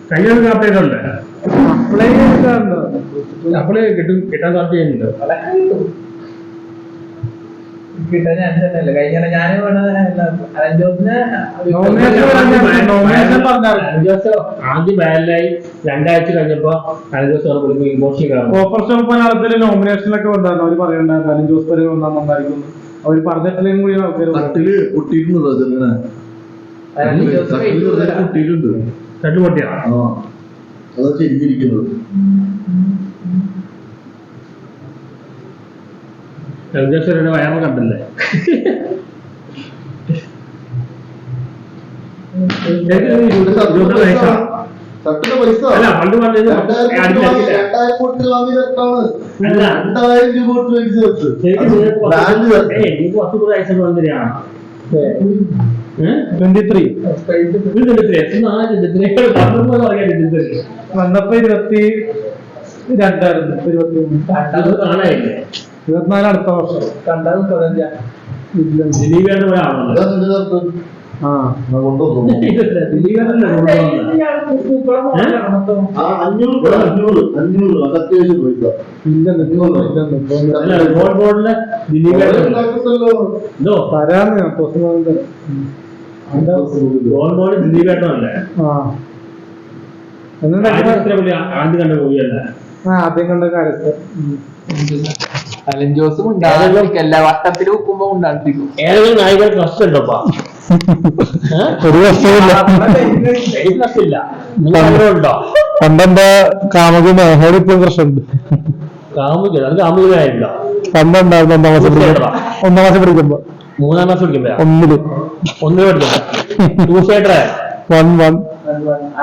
കഴിഞ്ഞ കാപ്പയുണ്ട് അപ്ലൈ കിട്ടാൻ സാധ്യതയുണ്ട്. കിട്ടാൻ ചാൻസ് തന്നെയല്ലേ. കഴിഞ്ഞ ഞാൻ ആദ്യം ബാലായി 2 ആഴ്ച കഴിഞ്ഞപ്പോ മലയാളത്തില് നോമിനേഷനിലൊക്കെ വന്നായിരുന്നു. അവര് പറയണ്ടായിരുന്നു അലൻ ജോസ് പെരേര വന്നായിരിക്കും. അവര് പറഞ്ഞിട്ടില്ലെങ്കിൽ കൂടി ആൾക്കാർ പൊട്ടിയിട്ടുണ്ട്. തട്ടുപൊട്ടിയാ അതാ ചെരിഞ്ഞിരിക്കുന്നത്. വയറ് കണ്ടില്ലേ? അല്ല പണ്ട് പറഞ്ഞത് 2000 കോടി വാങ്ങി ചേർത്താണ്. 2000 രൂപ കൊടുത്ത് വാങ്ങി ചേർത്ത്. എനിക്ക് 10 കൂടെ അയച്ചു വന്നിരിയാണ്. 23 വന്നപ്പോ 22 23 24 അടുത്ത വർഷം കണ്ടത് ദിലീപേണ്ട പോയ ആണല്ലോ. ദിലീപേട്ടനല്ലേ ആദ്യം കണ്ട മൂവിയല്ല. ആദ്യം കണ്ട കാലത്ത് അലൻ ജോസും എല്ലാ വട്ടത്തിലും ഉപ്പുമ്പോ ഉണ്ടാകും. ഏതെങ്കിലും നായികൾ ക്രഷ് ഉണ്ടോപ്പാ? ഒരു വർഷമില്ല. ഉണ്ടോ? പണ്ടെന്താ കാമുക മേഹോട് ഇപ്പം പ്രശ്നമുണ്ട്. കാമുക അത് കാമുകനായിട്ടോ? പണ്ടുണ്ടായിരുന്നു 1 ക്ലാസ് പഠിക്കുമ്പോ 3ാം ക്ലാസ് പഠിക്കുമ്പോ 1 പഠിക്കുമ്പോ 1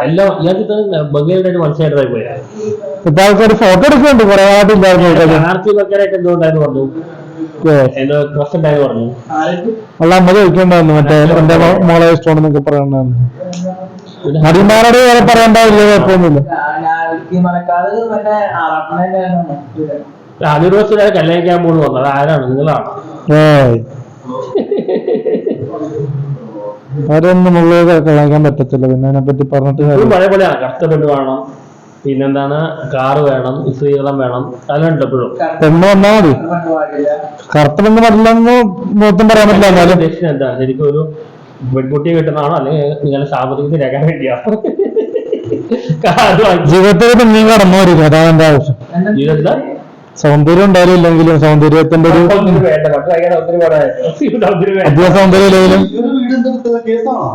എല്ലാം ഇയാൾക്ക് ബംഗാളിയായിട്ട് മനസ്സിലായിട്ടായി പോയാ. ഇപ്പൊ ആൾക്കാർ ഫോട്ടോ എടുക്കുന്നുണ്ട്. കുറെ ആയിട്ടില്ലായിരുന്നു. എന്തുകൊണ്ടായിരുന്നു പറഞ്ഞു എന്തോ ക്രഷ് ഉണ്ടായെന്ന് പറഞ്ഞു. അല്ല അമ്മ ചോദിക്കണ്ടായിരുന്നു മറ്റേ എന്റെ മോളെ ഇഷ്ടമാണെന്നൊക്കെ പറയണ്ടായിരുന്നു. നടിമാരോട് വേറെ പറയണ്ടാവില്ല. കുഴപ്പമൊന്നുമില്ല. അനിർവശ കല്യാണിക്കാൻ പോണ് വന്നത് ആരാണ്? നിങ്ങളാണ്. അവരൊന്നും മുകളിൽ കളയാൻ പറ്റത്തില്ല. പിന്നെ അതിനെപ്പറ്റി പറഞ്ഞിട്ട് പഴയ പോലെയാണ്. കഷ്ടപ്പെട്ട് വേണം, പിന്നെന്താണ് കാറ് വേണം, സ്ത്രീകളം വേണം, അതെല്ലാം ഉണ്ട് എപ്പോഴും. പെണ്ണ് വന്നാ മതി. കറുത്ത പെണ്ണ് പറ്റില്ലെന്ന് മൊത്തം പറയാൻ പറ്റില്ല. എന്നാലും ഉദ്ദേശിച്ചത് എന്താ? ശരിക്കും ഒരു പെൺകുട്ടിയെ കിട്ടുന്നതാണോ അല്ലെങ്കിൽ നിങ്ങളുടെ സാമ്പത്തികത്തിൽ രേഖ വേണ്ടിയാണോ? ജീവിതത്തിൽ നീ കടന്നു വരില്ല. അതാണ് എന്റെ ആവശ്യം. ജീവിതത്തില് സൗന്ദര്യം ഉണ്ടായാലും ഇല്ലെങ്കിലും സൗന്ദര്യത്തിന്റെ ഒരു അധിക സൗന്ദര്യം ഇല്ലെങ്കിലും കേസാണോ?